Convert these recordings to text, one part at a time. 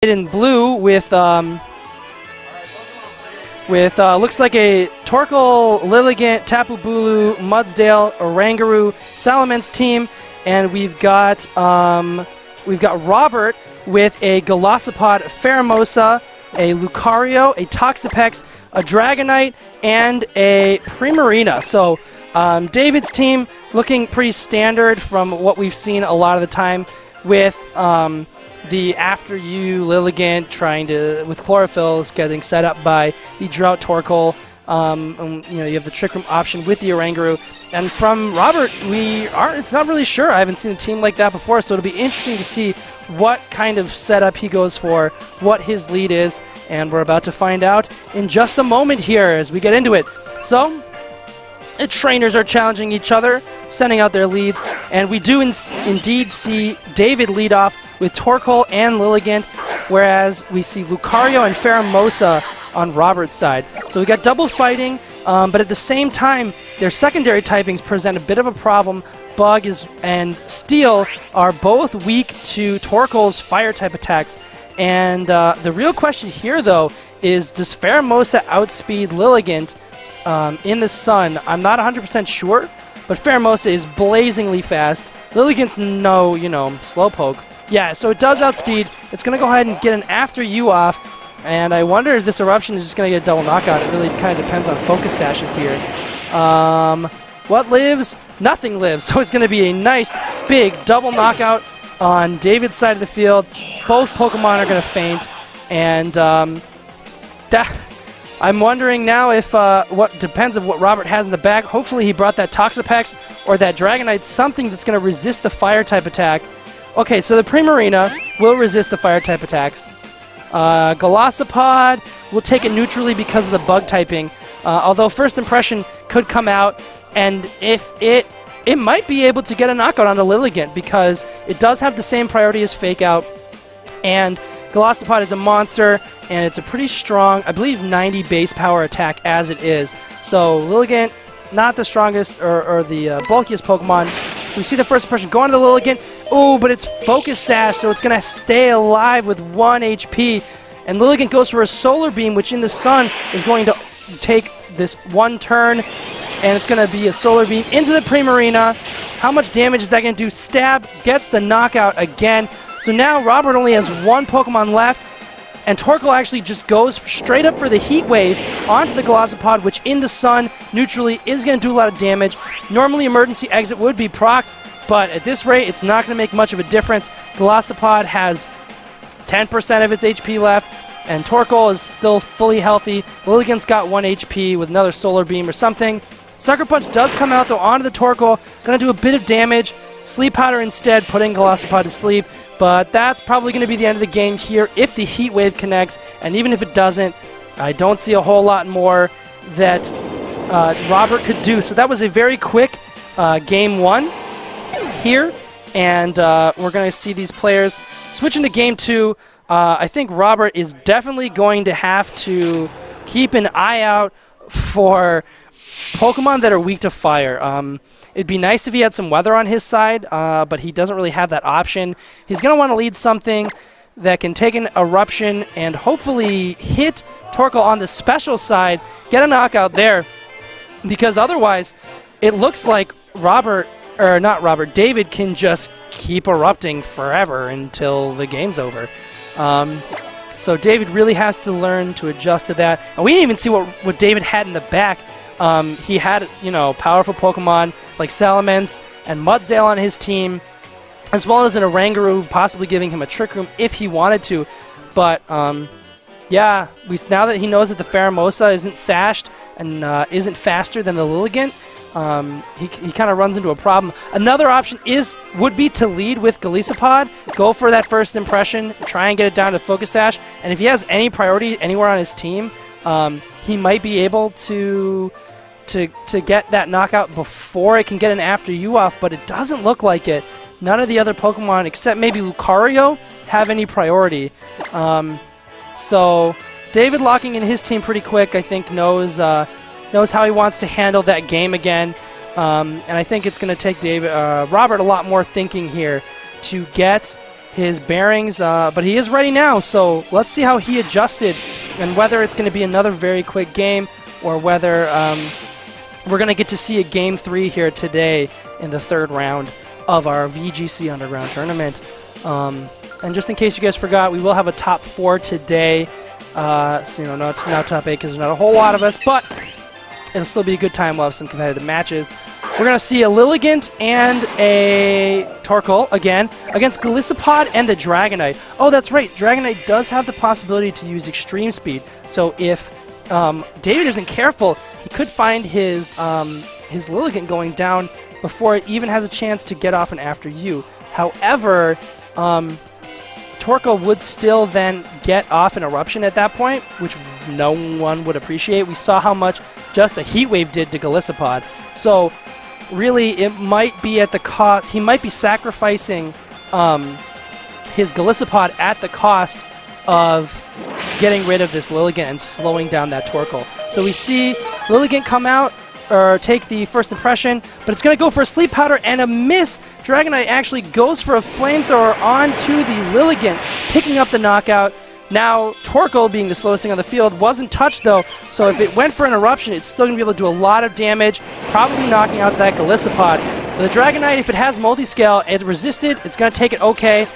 in blue with looks like a Torkoal, Lilligant, Tapu Bulu, Mudsdale, Oranguru, Salamence team, and we've got Robert with a Golisopod, Pheromosa, a Lucario, a Toxapex, a Dragonite, and a Primarina. So David's team looking pretty standard from what we've seen a lot of the time with the After You Lilligant with Chlorophyll getting set up by the Drought Torkoal. You have the Trick Room option with the Oranguru. And from Robert, it's not really sure. I haven't seen a team like that before, so it'll be interesting to see what kind of setup he goes for, what his lead is, and we're about to find out in just a moment here as we get into it. So, the trainers are challenging each other, sending out their leads, and we do indeed see David lead off with Torkoal and Lilligant, whereas we see Lucario and Pheromosa on Robert's side. So we got double fighting, but at the same time, their secondary typings present a bit of a problem. Bug and Steel are both weak to Torkoal's fire-type attacks. And the real question here, though, is does Pheromosa outspeed Lilligant in the sun? I'm not 100% sure, but Pheromosa is blazingly fast. Lilligant's slowpoke. Yeah, so it does outspeed. It's going to go ahead and get an After You off. And I wonder if this Eruption is just going to get a double knockout. It really kind of depends on focus sashes here. What lives? Nothing lives. So it's going to be a nice, big double knockout on David's side of the field. Both Pokemon are going to faint. And I'm wondering now if what depends on what Robert has in the bag. Hopefully he brought that Toxapex or that Dragonite, something that's going to resist the fire-type attack. Okay, so the Primarina will resist the fire-type attacks. Golisopod will take it neutrally because of the bug typing. Although First Impression could come out, and if it might be able to get a knockout on the Lilligant because it does have the same priority as Fake Out. And Golisopod is a monster, and it's a pretty strong, I believe, 90 base power attack as it is. So Lilligant, not the strongest or the bulkiest Pokemon. So we see the First Impression go on to the Lilligant. Oh, but it's Focus Sash, so it's going to stay alive with 1 HP. And Lilligant goes for a Solar Beam, which in the sun is going to take this one turn. And it's going to be a Solar Beam into the Primarina. How much damage is that going to do? Stab gets the knockout again. So now Robert only has one Pokemon left. And Torkoal actually just goes straight up for the Heat Wave onto the Golisopod, which in the sun, neutrally, is going to do a lot of damage. Normally, Emergency Exit would be procced, but at this rate, it's not going to make much of a difference. Golisopod has 10% of its HP left, and Torkoal is still fully healthy. Lilligant's got 1 HP with another Solar Beam or something. Sucker Punch does come out, though, onto the Torkoal. Going to do a bit of damage. Sleep Powder instead, putting Golisopod to sleep. But that's probably going to be the end of the game here if the Heat Wave connects. And even if it doesn't, I don't see a whole lot more that Robert could do. So that was a very quick Game 1 here. And we're going to see these players switch into Game 2. I think Robert is definitely going to have to keep an eye out for Pokemon that are weak to fire. It'd be nice if he had some weather on his side, but he doesn't really have that option. He's going to want to lead something that can take an Eruption and hopefully hit Torkoal on the special side, get a knockout there, because otherwise it looks like David can just keep erupting forever until the game's over. So David really has to learn to adjust to that. And we didn't even see what David had in the back. He had, powerful Pokemon like Salamence and Mudsdale on his team, as well as an Oranguru, possibly giving him a Trick Room if he wanted to. But, yeah, now that he knows that the Pheromosa isn't sashed and isn't faster than the Lilligant, he kind of runs into a problem. Another option would be to lead with Golisopod, go for that First Impression, try and get it down to Focus Sash, and if he has any priority anywhere on his team, he might be able to get that knockout before it can get an After You off, but it doesn't look like it. None of the other Pokemon, except maybe Lucario, have any priority. So David locking in his team pretty quick, I think, knows how he wants to handle that game again. And I think it's going to take Robert a lot more thinking here to get his bearings, but he is ready now. So let's see how he adjusted and whether it's going to be another very quick game or whether we're going to get to see a Game 3 here today in the third round of our VGC Underground Tournament. And just in case you guys forgot, we will have a top 4 today. So, you know, not top 8 because there's not a whole lot of us, but it'll still be a good time. We'll have some competitive matches. We're going to see a Lilligant and a Torkoal again against Golisopod and the Dragonite. Oh, that's right. Dragonite does have the possibility to use Extreme Speed. So if David isn't careful, he could find his Lilligant going down before it even has a chance to get off and after you. However, Torkoal would still then get off an Eruption at that point, which no one would appreciate. We saw how much just a Heat Wave did to Golisopod. So really, it might be at the cost. He might be sacrificing his Golisopod at the cost of getting rid of this Lilligant and slowing down that Torkoal. So we see Lilligant come out, or take the first impression, but it's going to go for a Sleep Powder and a miss. Dragonite actually goes for a Flamethrower onto the Lilligant, picking up the knockout. Now, Torkoal, being the slowest thing on the field, wasn't touched though, so if it went for an Eruption, it's still going to be able to do a lot of damage, probably knocking out that Golisopod. But the Dragonite, if it has Multi-Scale, it resisted, it's going to take it okay.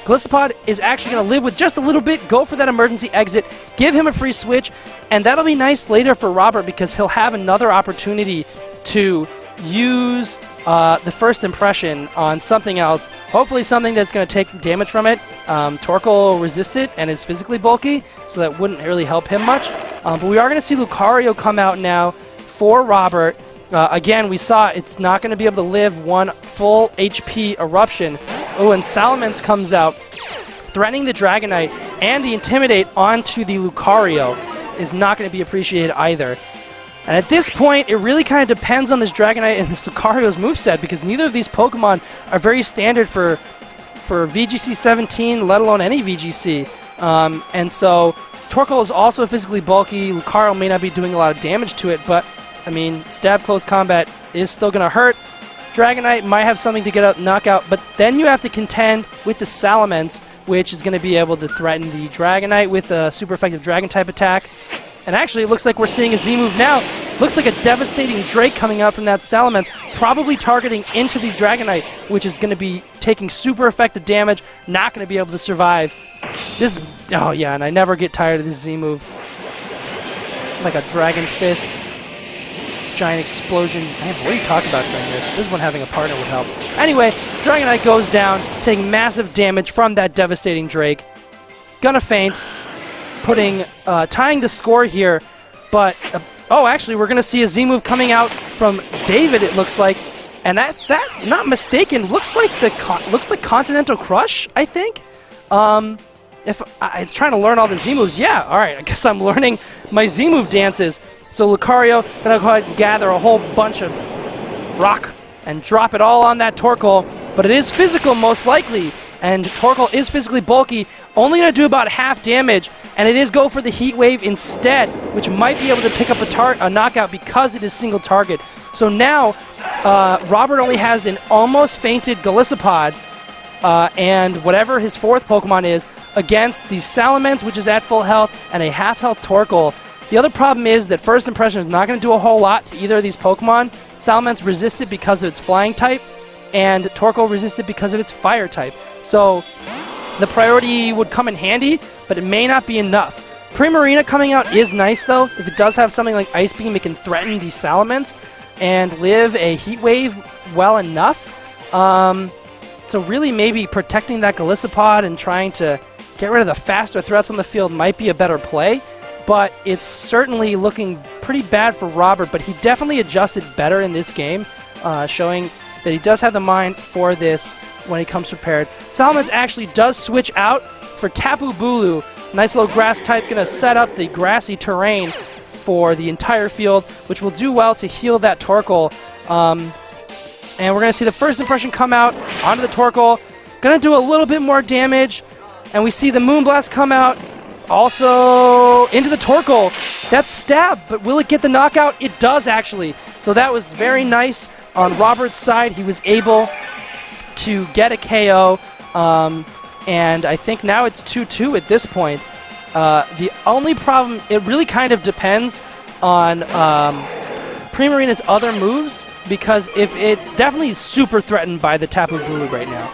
Golisopod is actually going to live with just a little bit, go for that emergency exit, give him a free switch, and that'll be nice later for Robert because he'll have another opportunity to use the first impression on something else, hopefully something that's going to take damage from it. Torkoal resisted and is physically bulky, so that wouldn't really help him much. But we are going to see Lucario come out now for Robert. Again, we saw it's not going to be able to live one full HP Eruption. Oh, and Salamence comes out, threatening the Dragonite, and the Intimidate onto the Lucario is not going to be appreciated either. And at this point, it really kind of depends on this Dragonite and this Lucario's moveset, because neither of these Pokemon are very standard for VGC 17, let alone any VGC. And so, Torkoal is also physically bulky. Lucario may not be doing a lot of damage to it, but, I mean, stab close combat is still going to hurt. Dragonite might have something to get a knockout, but then you have to contend with the Salamence, which is going to be able to threaten the Dragonite with a super effective Dragon-type attack. And actually, it looks like we're seeing a Z-move now. Looks like a devastating Drake coming out from that Salamence, probably targeting into the Dragonite, which is going to be taking super effective damage, not going to be able to survive. This, oh yeah, and I never get tired of this Z-move. Like a Dragon Fist. Giant explosion. Man, what are you talking about during this? This one having a partner would help. Anyway, Dragonite goes down, taking massive damage from that devastating Drake. Gonna faint, tying the score here. But oh, actually, we're gonna see a Z move coming out from David. It looks like, and that's not mistaken. Looks like Continental Crush. I think. If it's trying to learn all the Z moves, yeah. All right, I guess I'm learning my Z move dances. So Lucario gonna go ahead and gather a whole bunch of rock and drop it all on that Torkoal, but it is physical most likely, and Torkoal is physically bulky, only gonna do about half damage, and it is go for the Heat Wave instead, which might be able to pick up a knockout because it is single target. So now, Robert only has an almost fainted Golisopod, and whatever his fourth Pokemon is, against the Salamence, which is at full health, and a half-health Torkoal. The other problem is that First Impression is not going to do a whole lot to either of these Pokemon. Salamence resisted because of its Flying type, and Torkoal resisted because of its Fire type. So the priority would come in handy, but it may not be enough. Primarina coming out is nice, though. If it does have something like Ice Beam, it can threaten the Salamence and live a Heat Wave well enough. So really maybe protecting that Golisopod and trying to get rid of the faster threats on the field might be a better play. But it's certainly looking pretty bad for Robert, but he definitely adjusted better in this game, showing that he does have the mind for this when he comes prepared. Salamence actually does switch out for Tapu Bulu. Nice little grass type, going to set up the grassy terrain for the entire field, which will do well to heal that Torkoal. And we're going to see the First Impression come out onto the Torkoal. Going to do a little bit more damage, and we see the Moonblast come out. Also, into the Torkoal. That's stab, but will it get the knockout? It does, actually. So that was very nice on Robert's side. He was able to get a KO. and I think now it's 2-2 at this point. The only problem, it really kind of depends on Primarina's other moves, because if it's definitely super threatened by the Tapu Bulu right now.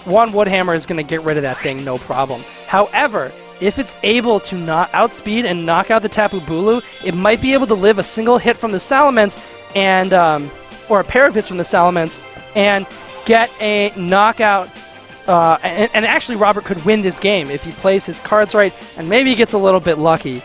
One Wood Hammer is going to get rid of that thing, no problem. However, if it's able to outspeed and knock out the Tapu Bulu, it might be able to live a single hit from the Salamence, and or a pair of hits from the Salamence, and get a knockout. And actually, Robert could win this game if he plays his cards right, and maybe he gets a little bit lucky.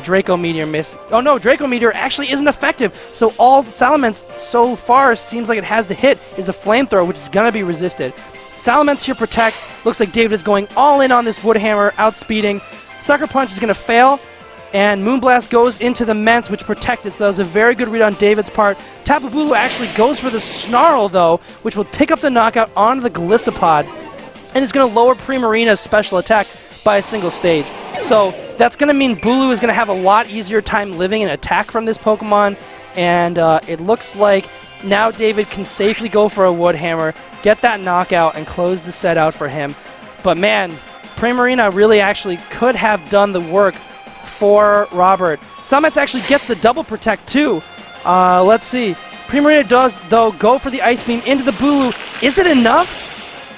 Draco Meteor miss. Oh no, Draco Meteor actually isn't effective. So all the Salamence so far seems like it has the hit is a Flamethrower, which is gonna be resisted. Salamence here protects. Looks like David is going all in on this Wood Hammer, outspeeding. Sucker Punch is gonna fail, and Moonblast goes into the Mence, which protected. So that was a very good read on David's part. Tapu Bulu actually goes for the Snarl though, which will pick up the knockout onto the Galissapod, and it's gonna lower Primarina's special attack by a single stage. So that's going to mean Bulu is going to have a lot easier time living an attack from this Pokemon, and it looks like now David can safely go for a Wood Hammer, get that knockout, and close the set out for him. But man, Primarina really actually could have done the work for Robert. Salamence actually gets the double protect too. Let's see. Primarina does, though, go for the Ice Beam into the Bulu. Is it enough?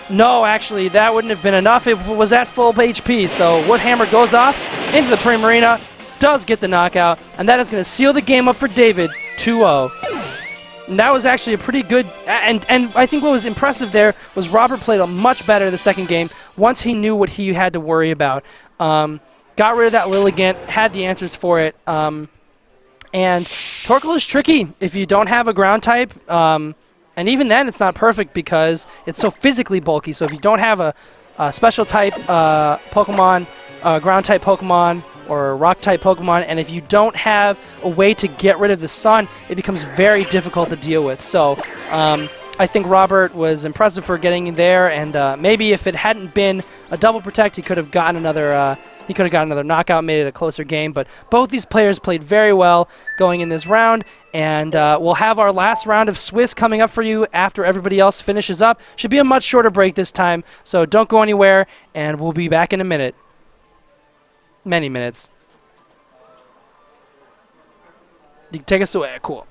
No, actually, that wouldn't have been enough if it was at full HP. So Wood Hammer goes off into the Primarina, does get the knockout, and that is going to seal the game up for David, 2-0. And that was actually a pretty good, and I think what was impressive there was Robert played much better the second game once he knew what he had to worry about. Got rid of that Lilligant, had the answers for it, and Torkoal is tricky if you don't have a ground type. And even then, it's not perfect because it's so physically bulky. So if you don't have a special type Pokemon, ground type Pokemon, or rock type Pokemon, and if you don't have a way to get rid of the sun, it becomes very difficult to deal with. So I think Robert was impressive for getting there, and maybe if it hadn't been a double protect, he could have gotten another. He could have got another knockout, made it a closer game, but both these players played very well going in this round, and we'll have our last round of Swiss coming up for you after everybody else finishes up. Should be a much shorter break this time, so don't go anywhere, and we'll be back in a minute. Many minutes. You can take us away. Cool.